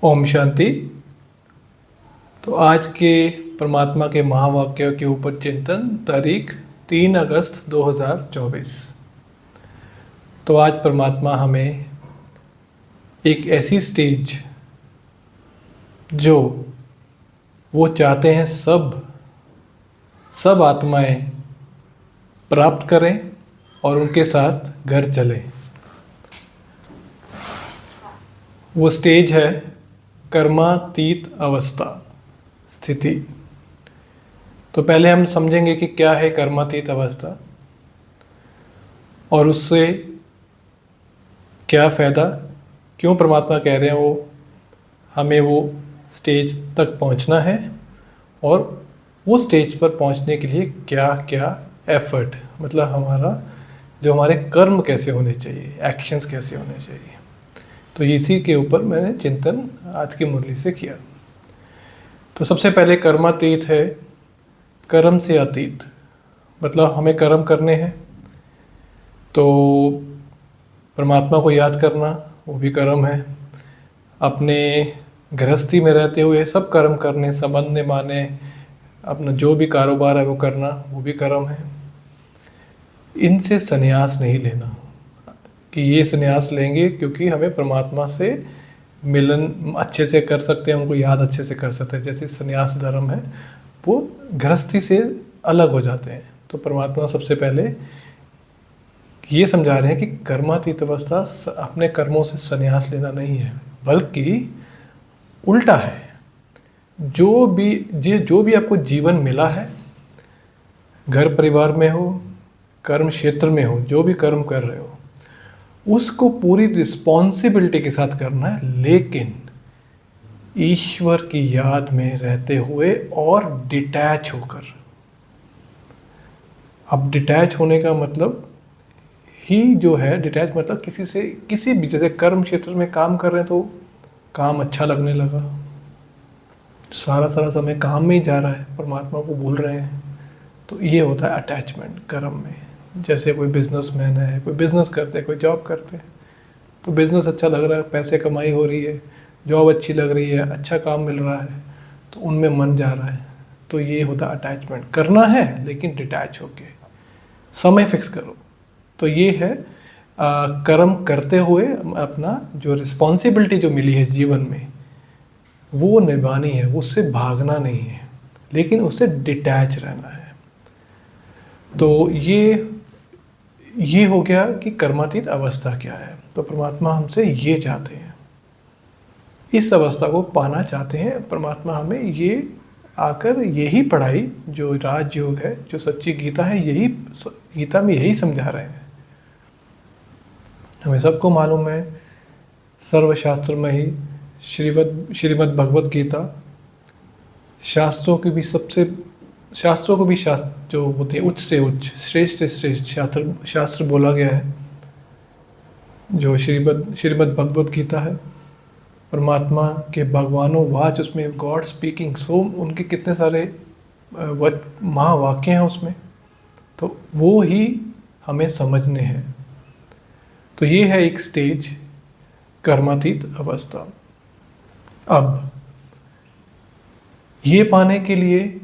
ओम शांति। तो आज के परमात्मा के महावाक्य के ऊपर चिंतन, तारीख 3 अगस्त 2024। तो आज परमात्मा हमें एक ऐसी स्टेज जो वो चाहते हैं सब आत्माएं प्राप्त करें और उनके साथ घर चलें। वो स्टेज है कर्मातीत अवस्था स्थिति। तो पहले हम समझेंगे कि क्या है कर्मातीत अवस्था और उससे क्या फ़ायदा, क्यों परमात्मा कह रहे हैं हमें वो स्टेज तक पहुंचना है और वो स्टेज पर पहुंचने के लिए क्या क्या एफर्ट, मतलब हमारे कर्म कैसे होने चाहिए, एक्शंस कैसे होने चाहिए। तो इसी के ऊपर मैंने चिंतन आज की मुरली से किया। तो सबसे पहले कर्मातीत है, कर्म से अतीत, मतलब हमें कर्म करने हैं तो परमात्मा को याद करना वो भी कर्म है। अपने गृहस्थी में रहते हुए सब कर्म करने, संबंध निभाने, अपना जो भी कारोबार है वो करना वो भी कर्म है। इनसे संन्यास नहीं लेना कि ये संन्यास लेंगे क्योंकि हमें परमात्मा से मिलन अच्छे से कर सकते हैं, उनको याद अच्छे से कर सकते हैं। जैसे संन्यास धर्म है वो गृहस्थी से अलग हो जाते हैं। तो परमात्मा सबसे पहले ये समझा रहे हैं कि कर्मातीत अवस्था अपने कर्मों से संन्यास लेना नहीं है, बल्कि उल्टा है। जो भी आपको जीवन मिला है, घर परिवार में हो, कर्म क्षेत्र में हो, जो भी कर्म कर रहे हो उसको पूरी रिस्पॉन्सिबिलिटी के साथ करना है, लेकिन ईश्वर की याद में रहते हुए और डिटैच होकर। अब डिटैच होने का मतलब ही जो है, डिटैच मतलब किसी भी, जैसे कर्म क्षेत्र में काम कर रहे हैं तो काम अच्छा लगने लगा, सारा समय काम में ही जा रहा है, परमात्मा को भूल रहे हैं, तो ये होता है अटैचमेंट कर्म में। जैसे कोई बिजनेसमैन है, कोई बिजनेस करते हैं, कोई जॉब करते हैं, तो बिजनेस अच्छा लग रहा है, पैसे कमाई हो रही है, जॉब अच्छी लग रही है, अच्छा काम मिल रहा है, तो उनमें मन जा रहा है, तो ये होता है अटैचमेंट। करना है लेकिन डिटैच होके, समय फिक्स करो। तो ये है कर्म करते हुए अपना जो रिस्पॉन्सिबिलिटी जो मिली है जीवन में वो निभानी है, उससे भागना नहीं है, लेकिन उससे डिटैच रहना है। तो ये हो गया कि कर्मातीत अवस्था क्या है। तो परमात्मा हमसे ये चाहते हैं, इस अवस्था को पाना चाहते हैं। परमात्मा हमें ये आकर यही पढ़ाई जो राजयोग है, जो सच्ची गीता है, यही गीता में यही समझा रहे हैं। हमें सबको मालूम है सर्वशास्त्र में ही श्रीमद् भगवत गीता शास्त्रों की भी शास्त्र जो होती है उच्च से उच्च, श्रेष्ठ से श्रेष्ठ शास्त्र बोला गया है, जो श्रीमद् भगवत गीता है। परमात्मा के भगवानों वाच, उसमें गॉड स्पीकिंग, सो उनके कितने सारे महावाक्य हैं उसमें, तो वो ही हमें समझने हैं। तो ये है एक स्टेज, कर्मातीत अवस्था। अब ये पाने के लिए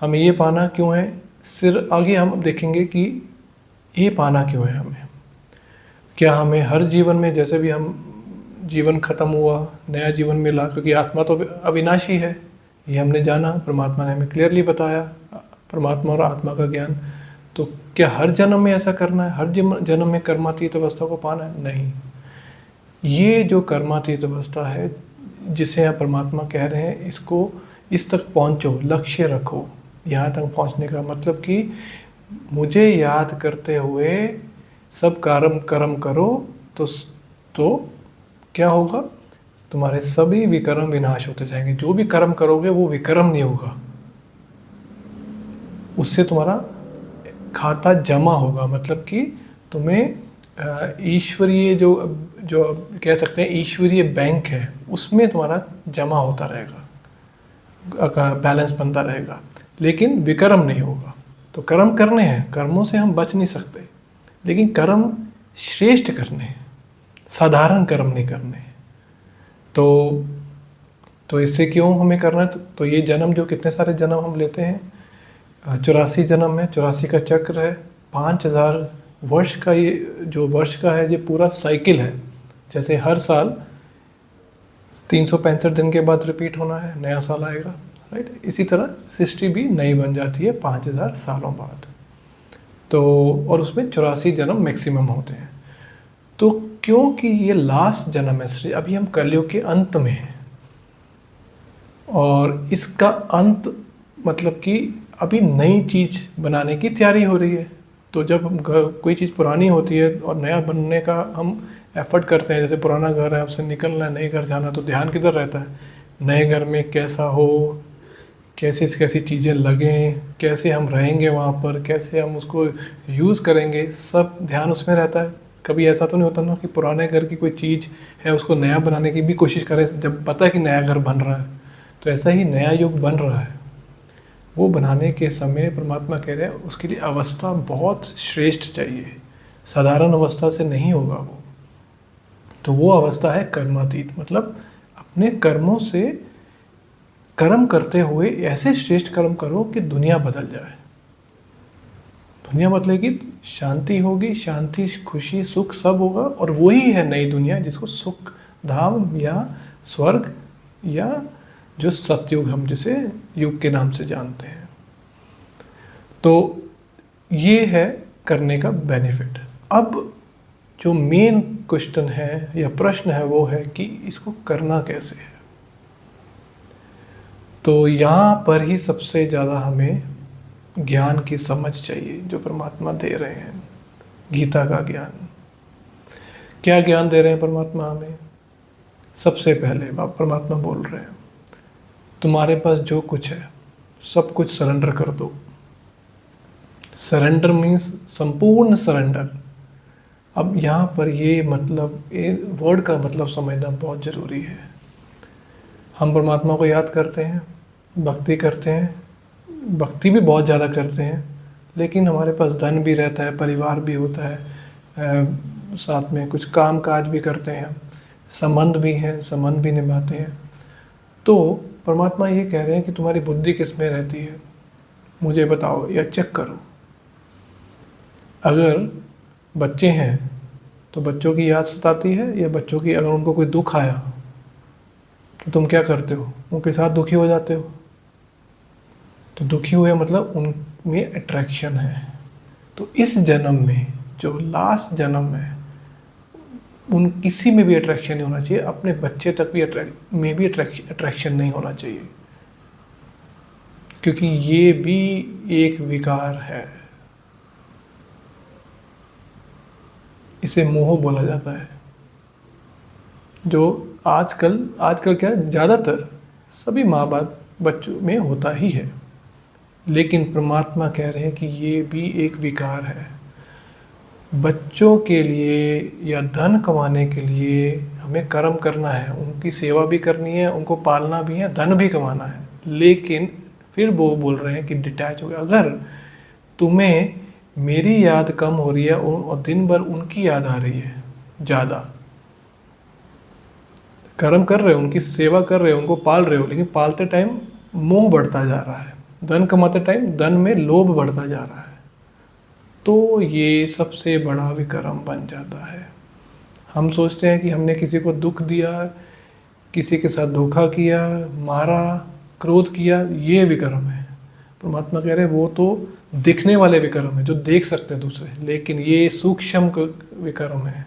हमें ये पाना क्यों है, सिर आगे हम देखेंगे कि ये पाना क्यों है हमें। क्या हमें हर जीवन में, जैसे भी हम जीवन खत्म हुआ, नया जीवन मिला, क्योंकि आत्मा तो अविनाशी है, ये हमने जाना, परमात्मा ने हमें क्लियरली बताया, परमात्मा और आत्मा का ज्ञान। तो क्या हर जन्म में ऐसा करना है, हर जन्म में कर्मातीत अवस्था को पाना है? नहीं। ये जो कर्मातीत अवस्था है जिसे आप परमात्मा कह रहे हैं, इसको इस तक पहुँचो, लक्ष्य रखो। यहाँ तक पहुँचने का मतलब कि मुझे याद करते हुए सब कर्म करो, तो क्या होगा, तुम्हारे सभी विकर्म विनाश होते जाएंगे। जो भी कर्म करोगे वो विकर्म नहीं होगा, उससे तुम्हारा खाता जमा होगा, मतलब कि तुम्हें ईश्वरीय जो कह सकते हैं ईश्वरीय बैंक है, उसमें तुम्हारा जमा होता रहेगा, बैलेंस बनता रहेगा, लेकिन विकर्म नहीं होगा। तो कर्म करने हैं, कर्मों से हम बच नहीं सकते, लेकिन कर्म श्रेष्ठ करने हैं, साधारण कर्म नहीं करने। तो तो इससे क्यों हमें करना है? तो ये जन्म जो कितने सारे जन्म हम लेते हैं, 84 जन्म है, 84 का चक्र है, 5000 वर्ष का ये जो वर्ष का है ये पूरा साइकिल है। जैसे हर साल 365 दिन के बाद रिपीट होना है, नया साल आएगा, राइट। इसी तरह सृष्टि भी नई बन जाती है 5000 सालों बाद। तो और उसमें 84 जन्म मैक्सिमम होते हैं। तो क्योंकि ये लास्ट जन्म है, अभी हम कलयुग के अंत में हैं, और इसका अंत मतलब कि अभी नई चीज़ बनाने की तैयारी हो रही है। तो जब कोई चीज़ पुरानी होती है और नया बनने का हम एफर्ट करते हैं, जैसे पुराना घर है, आपसे निकलना है, नए घर जाना, तो ध्यान किधर रहता है? नए घर में कैसा हो, कैसी कैसी चीज़ें लगें, कैसे हम रहेंगे वहाँ पर, कैसे हम उसको यूज़ करेंगे, सब ध्यान उसमें रहता है। कभी ऐसा तो नहीं होता ना कि पुराने घर की कोई चीज़ है उसको नया बनाने की भी कोशिश करें जब पता है कि नया घर बन रहा है। तो ऐसा ही नया युग बन रहा है, वो बनाने के समय परमात्मा कह रहे हैं उसके लिए अवस्था बहुत श्रेष्ठ चाहिए, साधारण अवस्था से नहीं होगा वो। तो वो अवस्था है कर्मातीत, मतलब अपने कर्मों से कर्म करते हुए ऐसे श्रेष्ठ कर्म करो कि दुनिया बदल जाए। दुनिया बदलेगी, शांति होगी, शांति खुशी सुख सब होगा, और वही है नई दुनिया जिसको सुख धाम या स्वर्ग या जो सतयुग हम जिसे युग के नाम से जानते हैं। तो ये है करने का बेनिफिट। अब जो मेन क्वेश्चन है या प्रश्न है वो है कि इसको करना कैसे है। तो यहाँ पर ही सबसे ज़्यादा हमें ज्ञान की समझ चाहिए जो परमात्मा दे रहे हैं, गीता का ज्ञान। क्या ज्ञान दे रहे हैं परमात्मा हमें? सबसे पहले परमात्मा बोल रहे हैं तुम्हारे पास जो कुछ है सब कुछ सरेंडर कर दो। सरेंडर मीन्स संपूर्ण सरेंडर। अब यहाँ पर ये मतलब ये वर्ड का मतलब समझना बहुत ज़रूरी है। हम परमात्मा को याद करते हैं, भक्ति करते हैं, भक्ति भी बहुत ज़्यादा करते हैं, लेकिन हमारे पास धन भी रहता है, परिवार भी होता है, साथ में कुछ काम काज भी करते हैं, संबंध भी हैं, संबंध भी निभाते हैं। तो परमात्मा ये कह रहे हैं कि तुम्हारी बुद्धि किस में रहती है, मुझे बताओ या चेक करो। अगर बच्चे हैं तो बच्चों की याद सताती है, या बच्चों की अगर उनको कोई दुख आया तो तुम क्या करते हो? उनके साथ दुखी हो जाते हो। तो दुखी हुए मतलब उनमें अट्रैक्शन है। तो इस जन्म में जो लास्ट जन्म है उन किसी में भी अट्रैक्शन नहीं होना चाहिए, अपने बच्चे तक भी अट्रैक्शन नहीं होना चाहिए, क्योंकि ये भी एक विकार है। इसे मोह बोला जाता है, जो आजकल क्या ज़्यादातर सभी माँ बाप बच्चों में होता ही है। लेकिन परमात्मा कह रहे हैं कि ये भी एक विकार है। बच्चों के लिए या धन कमाने के लिए हमें कर्म करना है, उनकी सेवा भी करनी है, उनको पालना भी है, धन भी कमाना है। लेकिन फिर वो बोल रहे हैं कि डिटैच हो गया। अगर तुम्हें मेरी याद कम हो रही है और दिन भर उनकी याद आ रही है ज़्यादा, कर्म कर रहे हो, उनकी सेवा कर रहे हो, उनको पाल रहे हो, लेकिन पालते टाइम मोह बढ़ता जा रहा है, धन कमाते टाइम धन में लोभ बढ़ता जा रहा है, तो ये सबसे बड़ा विक्रम बन जाता है। हम सोचते हैं कि हमने किसी को दुख दिया, किसी के साथ धोखा किया, मारा, क्रोध किया, ये विक्रम है। परमात्मा कह रहे हैं वो तो दिखने वाले विक्रम है जो देख सकते हैं दूसरे, लेकिन ये सूक्ष्म विक्रम है,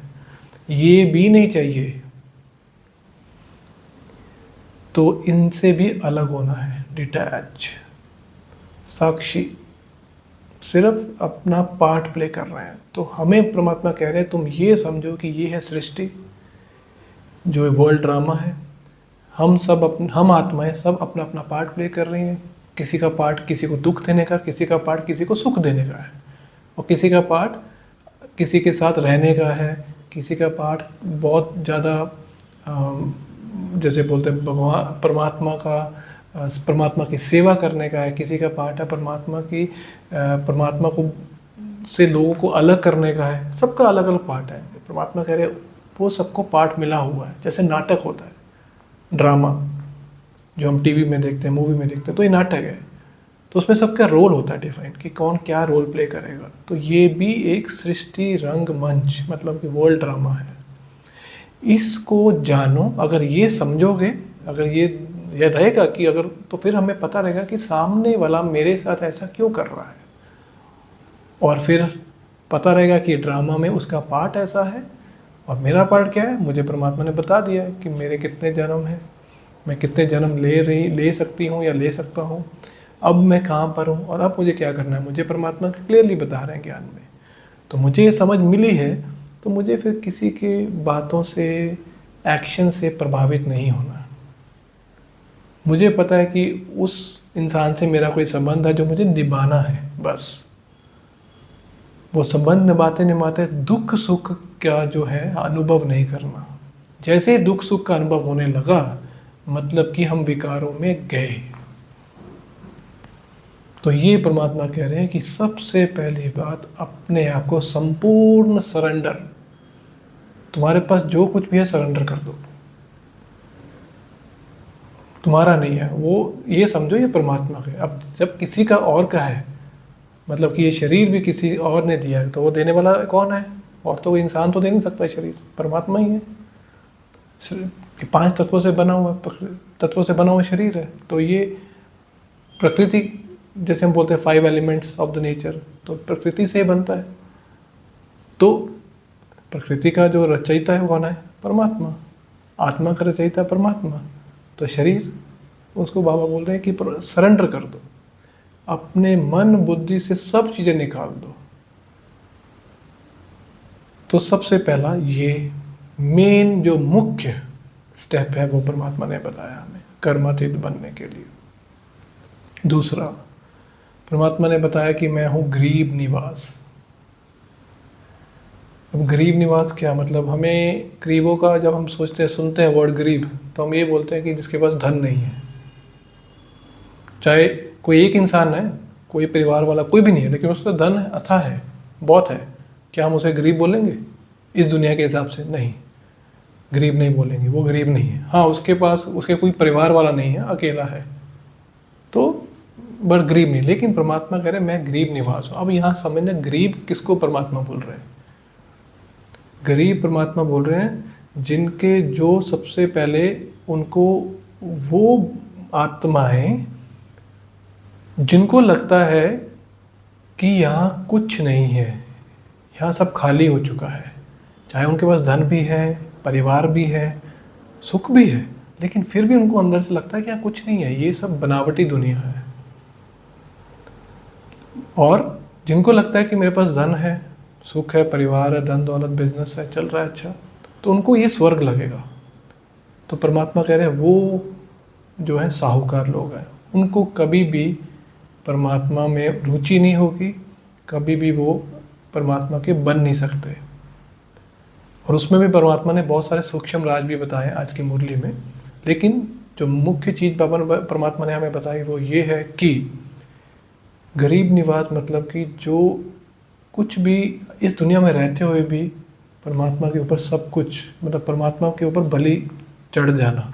ये भी नहीं चाहिए। तो इनसे भी अलग होना है, डिटैच, साक्षी, सिर्फ अपना पार्ट प्ले कर रहे हैं। तो हमें परमात्मा कह रहे हैं तुम ये समझो कि ये है सृष्टि, जो वर्ल्ड ड्रामा है। हम आत्माएं सब अपना अपना पार्ट प्ले कर रही हैं। किसी का पार्ट किसी को दुख देने का, किसी का पार्ट किसी को सुख देने का है, और किसी का पार्ट किसी के साथ रहने का है, किसी का पार्ट बहुत ज़्यादा जैसे बोलते हैं भगवान परमात्मा की सेवा करने का है, किसी का पार्ट है परमात्मा को से लोगों को अलग करने का है। सबका अलग अलग पार्ट है। परमात्मा कह रहे वो सबको पार्ट मिला हुआ है, जैसे नाटक होता है, ड्रामा। जो हम टीवी में देखते हैं, मूवी में देखते हैं, तो ये नाटक है। तो उसमें सबका रोल होता है डिफाइन कि कौन क्या रोल प्ले करेगा। तो ये भी एक सृष्टि रंगमंच मतलब कि वर्ल्ड ड्रामा है। इसको जानो, अगर ये समझोगे, अगर ये रहेगा कि अगर, तो फिर हमें पता रहेगा कि सामने वाला मेरे साथ ऐसा क्यों कर रहा है, और फिर पता रहेगा कि ड्रामा में उसका पार्ट ऐसा है और मेरा पार्ट क्या है। मुझे परमात्मा ने बता दिया है कि मेरे कितने जन्म हैं, मैं कितने जन्म ले सकती हूँ या ले सकता हूँ, अब मैं कहाँ पर हूँ और अब मुझे क्या करना है, मुझे परमात्मा क्लियरली बता रहे हैं ज्ञान में। तो मुझे ये समझ मिली है, तो मुझे फिर किसी के बातों से, एक्शन से प्रभावित नहीं होना। मुझे पता है कि उस इंसान से मेरा कोई संबंध है जो मुझे निभाना है, बस वो संबंध निभाते निभाते दुख सुख का जो है अनुभव नहीं करना। जैसे ही दुख सुख का अनुभव होने लगा, मतलब कि हम विकारों में गए। तो ये परमात्मा कह रहे हैं कि सबसे पहली बात, अपने आप को संपूर्ण सरेंडर, तुम्हारे पास जो कुछ भी है सरेंडर कर दो, तुम्हारा नहीं है वो, ये समझो ये परमात्मा का है। अब जब किसी का और का है, मतलब कि ये शरीर भी किसी और ने दिया है, तो वो देने वाला कौन है? और तो वो इंसान तो दे नहीं सकता, शरीर परमात्मा ही है। ये 5 तत्वों से बना हुआ शरीर है। तो ये प्रकृति, जैसे हम बोलते हैं 5 एलिमेंट्स ऑफ द नेचर, तो प्रकृति से बनता है। तो प्रकृति का जो रचयिता है कौन है? परमात्मा। आत्मा का रचयिता परमात्मा। तो शरीर, उसको बाबा बोल रहे हैं कि सरेंडर कर दो, अपने मन बुद्धि से सब चीज़ें निकाल दो। तो सबसे पहला ये मेन जो मुख्य स्टेप है वो परमात्मा ने बताया हमें कर्मातीत बनने के लिए। दूसरा, परमात्मा ने बताया कि मैं हूँ गरीब निवास। अब गरीब निवास क्या मतलब? हमें गरीबों का जब हम सोचते हैं, सुनते हैं वर्ड गरीब, तो हम ये बोलते हैं कि जिसके पास धन नहीं है। चाहे कोई एक इंसान है, कोई परिवार वाला, कोई भी नहीं है, लेकिन उसका धन है, अथाह है, बहुत है, क्या हम उसे गरीब बोलेंगे? इस दुनिया के हिसाब से नहीं, गरीब नहीं बोलेंगे, वो गरीब नहीं है। हाँ, उसके पास उसके कोई परिवार वाला नहीं है, अकेला है, तो बड़ गरीब नहीं। लेकिन परमात्मा कह रहे हैं मैं गरीब निवास हूँ। अब यहाँ समझना, गरीब किसको परमात्मा बोल रहे हैं? गरीब परमात्मा बोल रहे हैं जिनके जो सबसे पहले उनको वो आत्माएं जिनको लगता है कि यहाँ कुछ नहीं है, यहाँ सब खाली हो चुका है। चाहे उनके पास धन भी है, परिवार भी है, सुख भी है, लेकिन फिर भी उनको अंदर से लगता है कि यहाँ कुछ नहीं है, ये सब बनावटी दुनिया है। और जिनको लगता है कि मेरे पास धन है, सुख है, परिवार है, धन दौलत, बिजनेस है, चल रहा है अच्छा, तो उनको ये स्वर्ग लगेगा। तो परमात्मा कह रहे हैं वो जो है साहूकार लोग हैं, उनको कभी भी परमात्मा में रुचि नहीं होगी, कभी भी वो परमात्मा के बन नहीं सकते। और उसमें भी परमात्मा ने बहुत सारे सूक्ष्म राज भी बताए आज की मुरली में। लेकिन जो मुख्य चीज़ परमात्मा ने हमें बताई वो ये है कि गरीब निवास मतलब कि जो कुछ भी इस दुनिया में रहते हुए भी परमात्मा के ऊपर सब कुछ, मतलब परमात्मा के ऊपर बलि चढ़ जाना,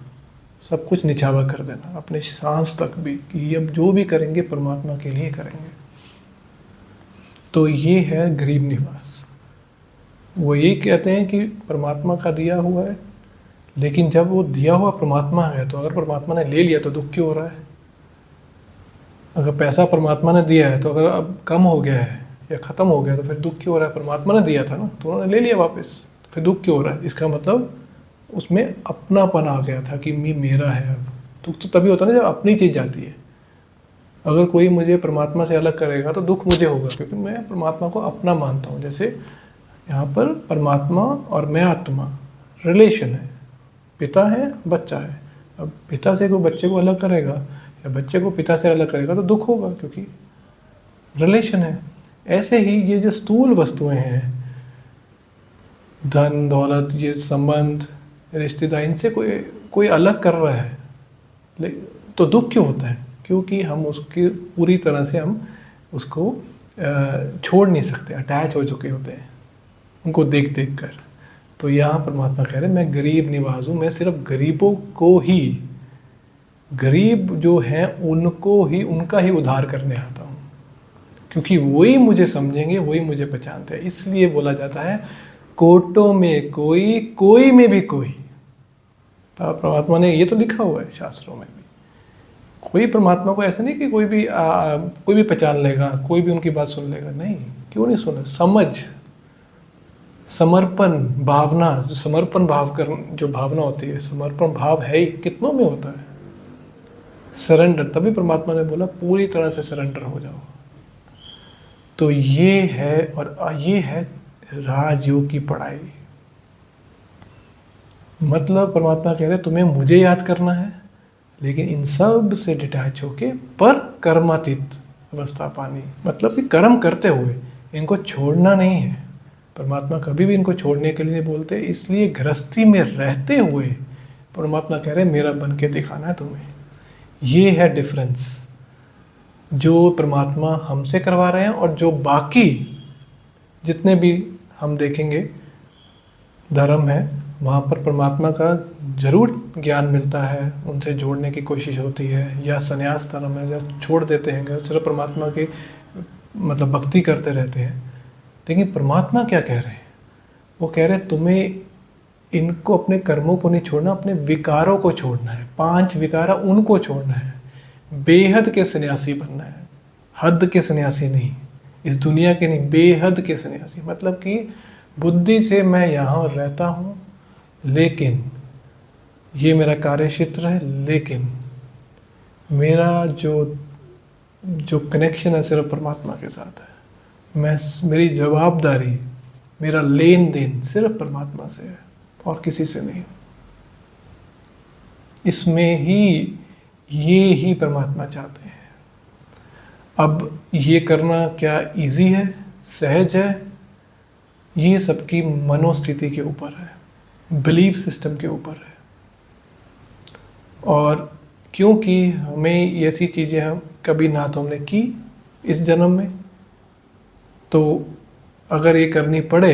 सब कुछ निछावर कर देना, अपने सांस तक भी, कि अब जो भी करेंगे परमात्मा के लिए करेंगे। तो ये है गरीब निवास। वो यही कहते हैं कि परमात्मा का दिया हुआ है, लेकिन जब वो दिया हुआ परमात्मा है, तो अगर परमात्मा ने ले लिया तो दुख क्यों हो रहा है? अगर पैसा परमात्मा ने दिया है, तो अगर अब कम हो गया है या ख़त्म हो गया तो फिर दुख क्यों हो रहा है? परमात्मा ने दिया था ना, तो उन्होंने ले लिया वापस, तो फिर दुख क्यों हो रहा है? इसका मतलब उसमें अपनापन आ गया था कि मेरा है। अब दुख तो तभी होता है ना जब अपनी चीज़ जाती है। अगर कोई मुझे परमात्मा से अलग करेगा तो दुख मुझे होगा, क्योंकि मैं परमात्मा को अपना मानता हूँ। जैसे यहाँ पर परमात्मा और मैं आत्मा रिलेशन है, पिता है, बच्चा है। अब पिता से कोई बच्चे को अलग करेगा या बच्चे को पिता से अलग करेगा तो दुख होगा, क्योंकि रिलेशन है। ऐसे ही ये जो स्थूल वस्तुएं हैं, धन दौलत, ये संबंध, रिश्तेदार, इनसे कोई अलग कर रहा है तो दुख क्यों होता है? क्योंकि हम उसकी पूरी तरह से हम उसको छोड़ नहीं सकते, अटैच हो चुके होते हैं उनको देख देख कर। तो यहाँ परमात्मा कह रहे हैं मैं गरीब निवास हूँ, मैं सिर्फ गरीबों को ही गरीब जो हैं उनको ही, उनका ही उद्धार करने आता हूँ, क्योंकि वही मुझे समझेंगे, वही मुझे पहचानते हैं। इसलिए बोला जाता है कोटों में कोई, कोई में भी कोई। परमात्मा ने ये तो लिखा हुआ है शास्त्रों में भी, कोई परमात्मा को ऐसा नहीं कि कोई भी पहचान लेगा, कोई भी उनकी बात सुन लेगा, नहीं। क्यों नहीं सुने? समझ, समर्पण भावना, जो समर्पण भाव कर, जो भावना होती है, समर्पण भाव है ही कितनों में होता है। सरेंडर, तभी परमात्मा ने बोला पूरी तरह से सरेंडर हो जाओ। तो ये है, और ये है राजयोग की पढ़ाई। मतलब परमात्मा कह रहे तुम्हें मुझे याद करना है, लेकिन इन सब से डिटैच होके पर कर्मातीत अवस्था पानी, मतलब कि कर्म करते हुए, इनको छोड़ना नहीं है। परमात्मा कभी भी इनको छोड़ने के लिए नहीं बोलते, इसलिए गृहस्थी में रहते हुए परमात्मा कह रहे मेरा बन के दिखाना है तुम्हें। ये है डिफरेंस जो परमात्मा हमसे करवा रहे हैं, और जो बाकी जितने भी हम देखेंगे धर्म है, वहाँ पर परमात्मा का जरूर ज्ञान मिलता है, उनसे जोड़ने की कोशिश होती है, या संन्यास धर्म है, या छोड़ देते हैं, सिर्फ परमात्मा की मतलब भक्ति करते रहते हैं। लेकिन परमात्मा क्या कह रहे हैं? वो कह रहे हैं तुम्हें इनको, अपने कर्मों को नहीं छोड़ना, अपने विकारों को छोड़ना है। 5 विकार उनको छोड़ना है, बेहद के सन्यासी बनना है, हद के सन्यासी नहीं, इस दुनिया के नहीं, बेहद के सन्यासी। मतलब कि बुद्धि से मैं यहाँ रहता हूँ, लेकिन ये मेरा कार्य क्षेत्र है, लेकिन मेरा जो कनेक्शन है सिर्फ परमात्मा के साथ है। मेरी जवाबदारी, मेरा लेन देन सिर्फ परमात्मा से है और किसी से नहीं। इसमें ही ये ही परमात्मा चाहते हैं। अब ये करना क्या इजी है, सहज है? ये सबकी मनोस्थिति के ऊपर है, बिलीफ सिस्टम के ऊपर है। और क्योंकि हमें ऐसी चीज़ें हम कभी ना तो हमने की इस जन्म में, तो अगर ये करनी पड़े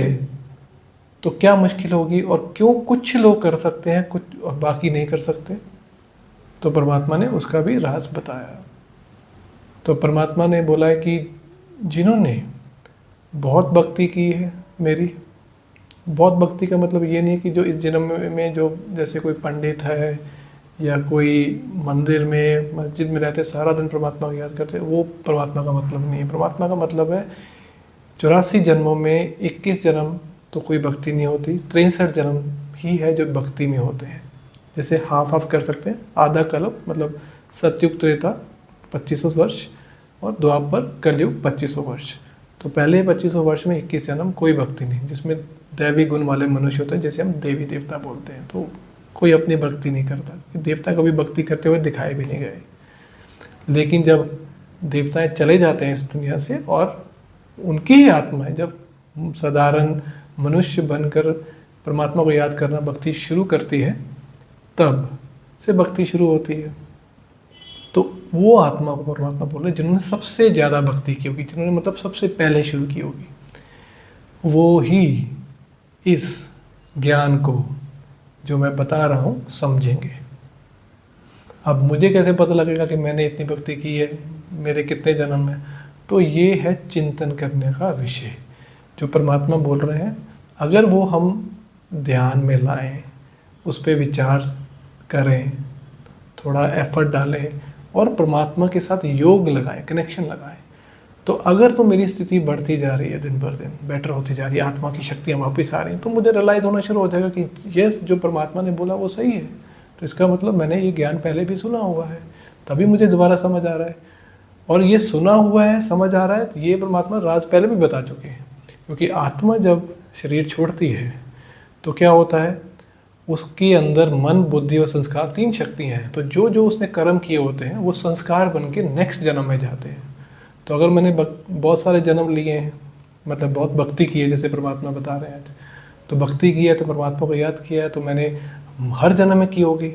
तो क्या मुश्किल होगी, और क्यों कुछ लोग कर सकते हैं कुछ और बाकी नहीं कर सकते, तो परमात्मा ने उसका भी राज बताया। तो परमात्मा ने बोला है कि जिन्होंने बहुत भक्ति की है मेरी, बहुत भक्ति का मतलब ये नहीं कि जो इस जन्म में जो जैसे कोई पंडित है या कोई मंदिर में मस्जिद में रहते सारा दिन परमात्मा को याद करते, वो परमात्मा का मतलब नहीं है। परमात्मा का मतलब है 84 जन्मों में 21 जन्म तो कोई भक्ति नहीं होती, 63 जन्म ही है जो भक्ति में होते हैं। जैसे हाफ हाफ कर सकते हैं, आधा कल्प मतलब सतयुग त्रेता 2500 वर्ष और द्वापर कलयुग 2500 वर्ष। तो पहले 2500 वर्ष में 21 जन्म कोई भक्ति नहीं, जिसमें दैवी गुण वाले मनुष्य होते हैं, जैसे हम देवी देवता बोलते हैं। तो कोई अपनी भक्ति नहीं करता, देवता कभी भक्ति करते हुए दिखाए भी नहीं गए। लेकिन जब देवताएं चले जाते हैं इस दुनिया से, और उनकी ही आत्माएं जब साधारण मनुष्य बनकर परमात्मा को याद करना भक्ति शुरू करती है, तब से भक्ति शुरू होती है। तो वो आत्मा को परमात्मा बोल रहे हैं जिन्होंने सबसे ज़्यादा भक्ति की होगी, जिन्होंने मतलब सबसे पहले शुरू की होगी, वो ही इस ज्ञान को जो मैं बता रहा हूँ समझेंगे। अब मुझे कैसे पता लगेगा कि मैंने इतनी भक्ति की है, मेरे कितने जन्म हैं? तो ये है चिंतन करने का विषय जो परमात्मा बोल रहे हैं। अगर वो हम ध्यान में लाएं, उस पर विचार करें, थोड़ा एफर्ट डालें और परमात्मा के साथ योग लगाएं, कनेक्शन लगाएं, तो अगर तो मेरी स्थिति बढ़ती जा रही है, दिन भर दिन बेटर होती जा रही है, आत्मा की शक्तियाँ वापस आ रही हैं, तो मुझे रियलाइज़ होना शुरू हो जाएगा कि ये जो परमात्मा ने बोला वो सही है। तो इसका मतलब मैंने ये ज्ञान पहले भी सुना हुआ है, तभी मुझे दोबारा समझ आ रहा है। और ये सुना हुआ है, समझ आ रहा है, तो ये परमात्मा राज पहले भी बता चुके हैं। क्योंकि आत्मा जब शरीर छोड़ती है तो क्या होता है, उसके अंदर मन, बुद्धि और संस्कार 3 शक्तियाँ हैं। तो जो जो उसने कर्म किए होते हैं वो संस्कार बन के नेक्स्ट जन्म में जाते हैं। तो अगर मैंने बहुत सारे जन्म लिए हैं, मतलब बहुत भक्ति की है, जैसे परमात्मा बता रहे हैं, तो भक्ति की है तो परमात्मा को याद किया है, तो मैंने हर जन्म में की होगी,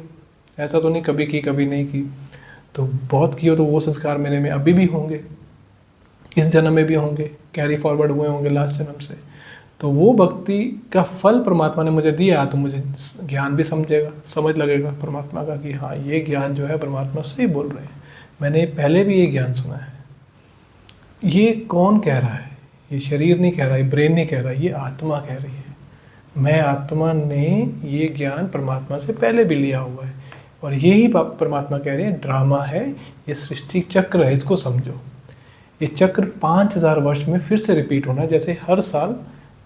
ऐसा तो नहीं कभी की कभी नहीं की। तो बहुत की हो तो वो संस्कार मेरे में अभी भी होंगे, इस जन्म में भी होंगे, कैरी फॉरवर्ड हुए होंगे लास्ट जन्म से। तो वो भक्ति का फल परमात्मा ने मुझे दिया, तो मुझे ज्ञान भी समझ लगेगा परमात्मा का कि हाँ ये ज्ञान जो है परमात्मा सही बोल रहे हैं, मैंने पहले भी ये ज्ञान सुना है। ये कौन कह रहा है? ये शरीर नहीं कह रहा, ये ब्रेन नहीं कह रहा, ये आत्मा कह रही है। मैं आत्मा ने ये ज्ञान परमात्मा से पहले भी लिया हुआ है, और यही परमात्मा कह रहे हैं ड्रामा है, ये सृष्टि चक्र है, इसको समझो। ये चक्र 5000 वर्ष में फिर से रिपीट होना है, जैसे हर साल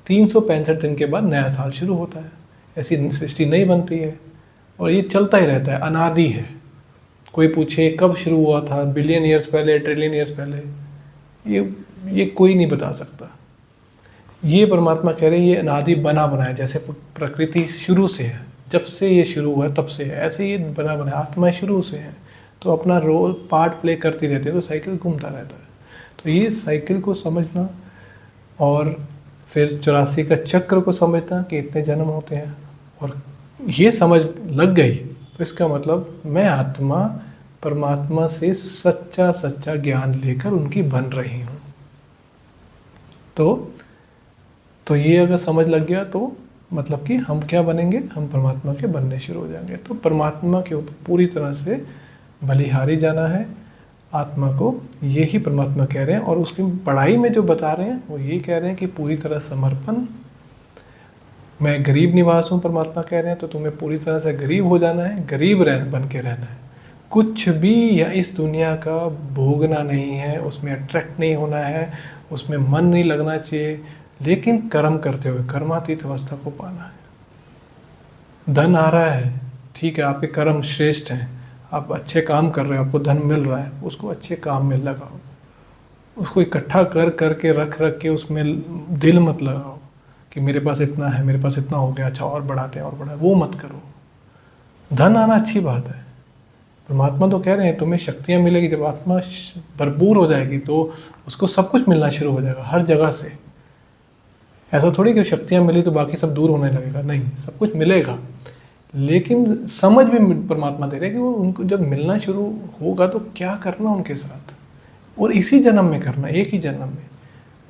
365 दिन के बाद नया साल शुरू होता है, ऐसी सृष्टि नहीं बनती है और ये चलता ही रहता है, अनादि है। कोई पूछे कब शुरू हुआ था, बिलियन ईयर्स पहले, ट्रिलियन ईयर्स पहले, ये कोई नहीं बता सकता। ये परमात्मा कह रहे हैं ये अनादि बना बनाया, जैसे प्रकृति शुरू से है, जब से ये शुरू हुआ तब से है, ऐसे ये बना बनाया। आत्मा शुरू से है तो अपना रोल पार्ट प्ले करती रहती है, तो साइकिल घूमता रहता है। तो ये साइकिल को समझना और फिर 84 का चक्र को समझना कि इतने जन्म होते हैं, और ये समझ लग गई तो इसका मतलब मैं आत्मा परमात्मा से सच्चा सच्चा ज्ञान लेकर उनकी बन रही हूँ। तो ये अगर समझ लग गया तो मतलब कि हम क्या बनेंगे, हम परमात्मा के बनने शुरू हो जाएंगे। तो परमात्मा के ऊपर पूरी तरह से बलिहारी जाना है आत्मा को, ये ही परमात्मा कह रहे हैं। और उसकी पढ़ाई में जो बता रहे हैं वो ये कह रहे हैं कि पूरी तरह समर्पण। मैं गरीब निवास हूँ परमात्मा कह रहे हैं, तो तुम्हें पूरी तरह से गरीब हो जाना है, गरीब बन के रहना है। कुछ भी या इस दुनिया का भोगना नहीं है, उसमें अट्रैक्ट नहीं होना है, उसमें मन नहीं लगना चाहिए, लेकिन कर्म करते हुए कर्मातीत अवस्था को पाना है। धन आ रहा है, ठीक है, आपके कर्म श्रेष्ठ हैं, आप अच्छे काम कर रहे हो, आपको धन मिल रहा है, उसको अच्छे काम में लगाओ। उसको इकट्ठा करके रख के उसमें दिल मत लगाओ कि मेरे पास इतना है, मेरे पास इतना हो गया, अच्छा और बढ़ाते हैं और बढ़ाते, वो मत करो। धन आना अच्छी बात है, परमात्मा तो कह रहे हैं तुम्हें शक्तियाँ मिलेगी, जब आत्मा भरपूर हो जाएगी तो उसको सब कुछ मिलना शुरू हो जाएगा हर जगह से। ऐसा थोड़ी कि शक्तियाँ मिली तो बाकी सब दूर होने लगेगा, नहीं, सब कुछ मिलेगा, लेकिन समझ भी परमात्मा दे रहे हैं कि वो उनको जब मिलना शुरू होगा तो क्या करना उनके साथ, और इसी जन्म में करना, एक ही जन्म में।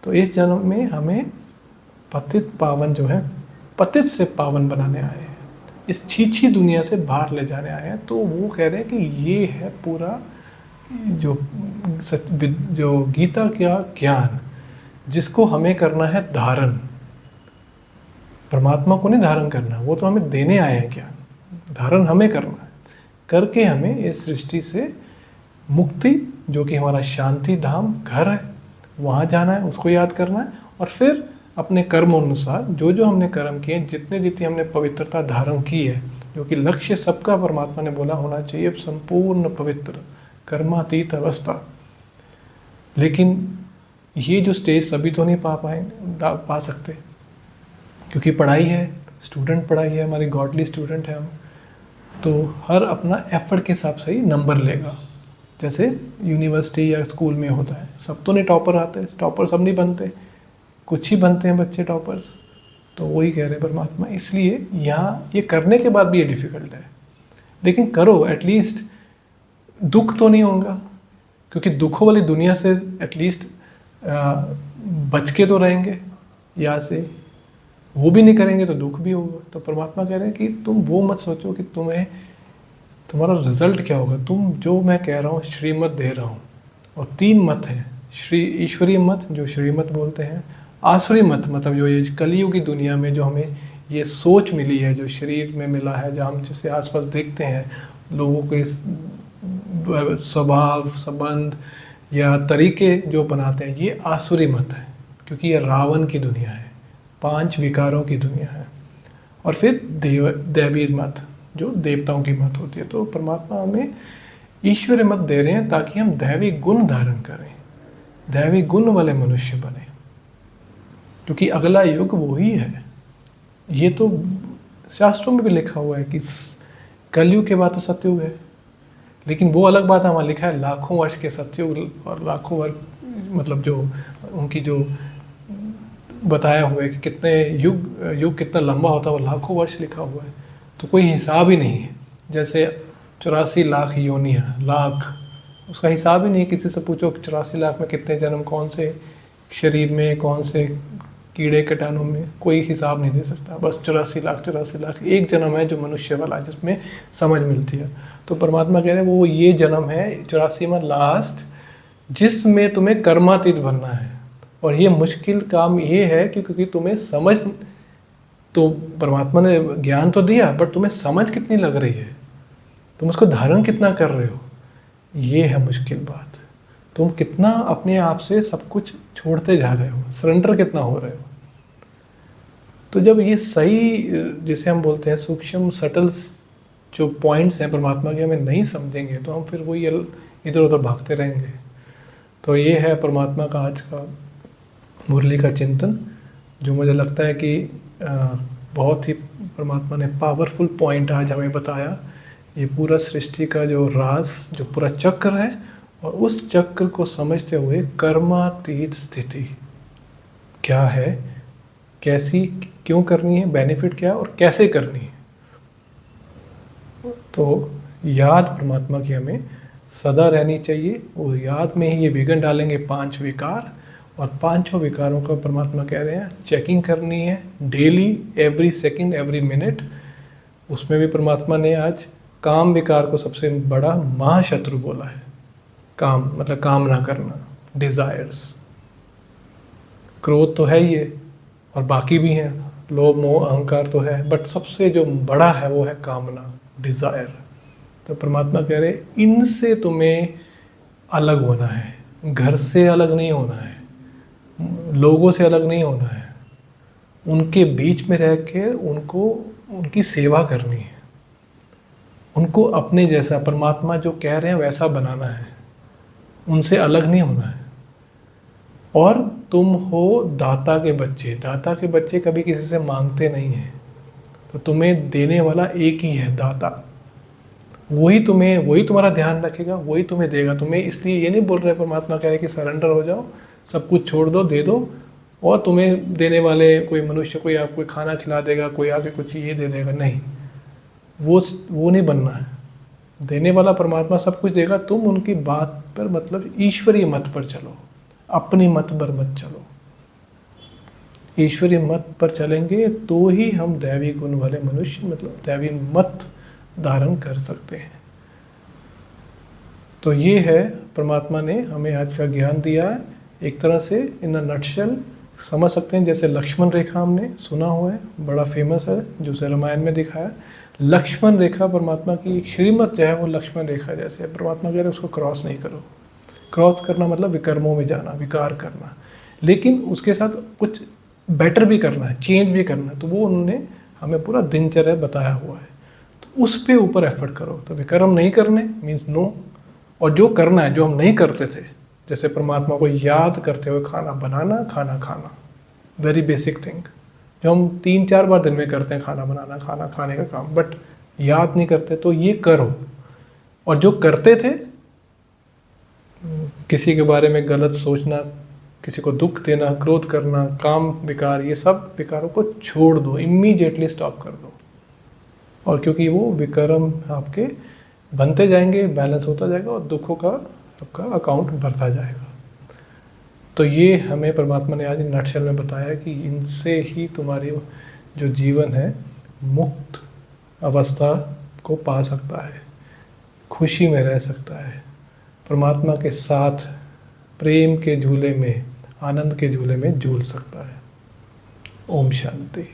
तो इस जन्म में हमें पतित पावन जो है, पतित से पावन बनाने आए हैं, इस छीछी दुनिया से बाहर ले जाने आए हैं। तो वो कह रहे हैं कि ये है पूरा जो गीता का ज्ञान, जिसको हमें करना है धारण। परमात्मा को नहीं धारण करना, वो तो हमें देने आए हैं ज्ञान, धारण हमें करना है। करके हमें इस सृष्टि से मुक्ति, जो कि हमारा शांति धाम घर है, वहाँ जाना है, उसको याद करना है। और फिर अपने कर्म अनुसार जो जो हमने कर्म किए, जितने जितनी हमने पवित्रता धारण की है, जो कि लक्ष्य सबका परमात्मा ने बोला होना चाहिए संपूर्ण पवित्र कर्मातीत अवस्था। लेकिन ये जो स्टेज सभी तो नहीं पा सकते, क्योंकि पढ़ाई है, स्टूडेंट पढ़ाई है, हमारी गॉडली स्टूडेंट है हम, तो हर अपना एफर्ट के हिसाब से ही नंबर लेगा। जैसे यूनिवर्सिटी या स्कूल में होता है, सब तो नहीं टॉपर आते, टॉपर सब नहीं बनते, कुछ ही बनते हैं बच्चे टॉपर्स। तो वही कह रहे हैं परमात्मा, इसलिए यहाँ ये करने के बाद भी ये डिफ़िकल्ट है, लेकिन करो, एटलीस्ट दुख तो नहीं होगा, क्योंकि दुखों वाली दुनिया से एटलीस्ट बच के तो रहेंगे। यहाँ से वो भी नहीं करेंगे तो दुख भी होगा। तो परमात्मा कह रहे हैं कि तुम वो मत सोचो कि तुम्हारा रिजल्ट क्या होगा, तुम जो मैं कह रहा हूँ श्रीमत दे रहा हूँ। और 3 मत हैं, ईश्वरीय मत जो श्रीमत बोलते हैं, आसुरी मत मतलब जो ये कलयुग की दुनिया में जो हमें ये सोच मिली है, जो शरीर में मिला है, जहाँ हम जिसे आसपास देखते हैं लोगों के स्वभाव संबंध या तरीके जो बनाते हैं, ये आसुरी मत है, क्योंकि ये रावण की दुनिया है, 5 विकारों की दुनिया है। और फिर दैवी मत जो देवताओं की मत होती है। तो परमात्मा हमें ईश्वरीय मत दे रहे हैं ताकि हम दैवी गुण धारण करें, दैवी गुण वाले मनुष्य बने, क्योंकि अगला युग वही है। ये तो शास्त्रों में भी लिखा हुआ है कि कलयुग के बाद तो सतयुग है, लेकिन वो अलग बात है, हमारा लिखा है लाखों वर्ष के सतयुग और लाखों वर्ष मतलब जो उनकी जो बताया हुआ है कि कितने युग कितना लंबा होता है, वो लाखों वर्ष लिखा हुआ है। तो कोई हिसाब ही नहीं है, जैसे 84 लाख योनियाँ, लाख, उसका हिसाब ही नहीं है। किसी से पूछो 84 लाख में कितने जन्म, कौन से शरीर में, कौन से कीड़े कीटाणु में कोई हिसाब नहीं दे सकता। बस 84 लाख एक जन्म है जो मनुष्य वाला, जिसमें समझ मिलती है। तो परमात्मा कह रहे हैं वो ये जन्म है 84वां लास्ट, जिसमें तुम्हें कर्मातीत बनना है। और ये मुश्किल काम ये है कि क्योंकि तुम्हें समझ, तो परमात्मा ने ज्ञान तो दिया, बट तुम्हें समझ कितनी लग रही है, तुम उसको धारण कितना कर रहे हो, ये है मुश्किल बात। तुम कितना अपने आप से सब कुछ छोड़ते जा रहे हो, सरेंडर कितना हो रहे हो। तो जब ये सही, जिसे हम बोलते हैं सूक्ष्म सटल जो पॉइंट्स हैं परमात्मा के, हमें नहीं समझेंगे तो हम फिर वही इधर उधर भागते रहेंगे। तो ये है परमात्मा का आज का मुरली का चिंतन, जो मुझे लगता है कि बहुत ही परमात्मा ने पावरफुल पॉइंट आज हमें बताया। ये पूरा सृष्टि का जो राज, जो पूरा चक्र है, और उस चक्र को समझते हुए कर्मातीत स्थिति क्या है, कैसी क्यों करनी है, बेनिफिट क्या है और कैसे करनी है। तो याद परमात्मा की हमें सदा रहनी चाहिए। वो याद में ही ये विघ्न डालेंगे 5 विकार, और 5 विकारों का परमात्मा कह रहे हैं चेकिंग करनी है daily, every second, every minute. उसमें भी परमात्मा ने आज काम विकार को सबसे बड़ा महाशत्रु बोला है। काम मतलब कामना करना, डिज़ायर्स। क्रोध तो है ही है, और बाकी भी हैं, लोभ मोह अहंकार तो है, बट सबसे जो बड़ा है वो है कामना, डिज़ायर। तो परमात्मा कह रहे इनसे तुम्हें अलग होना है, घर से अलग नहीं होना है, लोगों से अलग नहीं होना है, उनके बीच में रह के उनको उनकी सेवा करनी है, उनको अपने जैसा परमात्मा जो कह रहे हैं वैसा बनाना है, उनसे अलग नहीं होना है। और तुम हो दाता के बच्चे। दाता के बच्चे कभी किसी से मांगते नहीं हैं, तो तुम्हें देने वाला एक ही है, दाता। वही तुम्हारा ध्यान रखेगा, वही तुम्हें देगा। तुम्हें इसलिए ये नहीं बोल रहे परमात्मा कह रहे कि सरेंडर हो जाओ, सब कुछ छोड़ दो, दे दो, और तुम्हें देने वाले कोई मनुष्य, कोई आपको खाना खिला देगा, कोई आके कुछ ये दे देगा, नहीं, वो नहीं बनना है। देने वाला परमात्मा सब कुछ देगा, तुम उनकी बात पर मतलब ईश्वरीय मत पर चलो, अपनी मत पर मत चलो। ईश्वरीय मत पर चलेंगे तो ही हम दैवी गुण वाले मनुष्य, मतलब दैवी मत धारण कर सकते हैं। तो ये है परमात्मा ने हमें आज का ज्ञान दिया है। एक तरह से इन नटशेल समझ सकते हैं, जैसे लक्ष्मण रेखा हमने सुना हुआ है, बड़ा फेमस है, जो से रामायण में दिखाया। लक्ष्मण रेखा परमात्मा की श्रीमत जो है वो लक्ष्मण रेखा जैसे है। परमात्मा कह रहे उसको क्रॉस नहीं करो। क्रॉस करना मतलब विकर्मों में जाना, विकार करना, लेकिन उसके साथ कुछ बेटर भी करना है, चेंज भी करना है। तो वो उन्होंने हमें पूरा दिनचर्या बताया हुआ है, तो उस पे ऊपर एफर्ट करो। तो विकर्म नहीं करने मीन्स नो, और जो करना है जो हम नहीं करते थे, जैसे परमात्मा को याद करते हुए खाना बनाना, खाना खाना, वेरी बेसिक थिंग जो हम 3-4 बार दिन में करते हैं, खाना बनाना, खाना खाने का काम, बट याद नहीं करते। तो ये करो। और जो करते थे, किसी के बारे में गलत सोचना, किसी को दुख देना, क्रोध करना, काम विकार, ये सब विकारों को छोड़ दो, इमीडिएटली स्टॉप कर दो। और क्योंकि वो विक्रम आपके बनते जाएंगे, बैलेंस होता जाएगा, और दुखों का आपका अकाउंट भरता जाएगा। तो ये हमें परमात्मा ने आज नटशेल में बताया कि इनसे ही तुम्हारी जो जीवन है मुक्त अवस्था को पा सकता है, खुशी में रह सकता है, परमात्मा के साथ प्रेम के झूले में, आनंद के झूले में झूल सकता है। ओम शांति।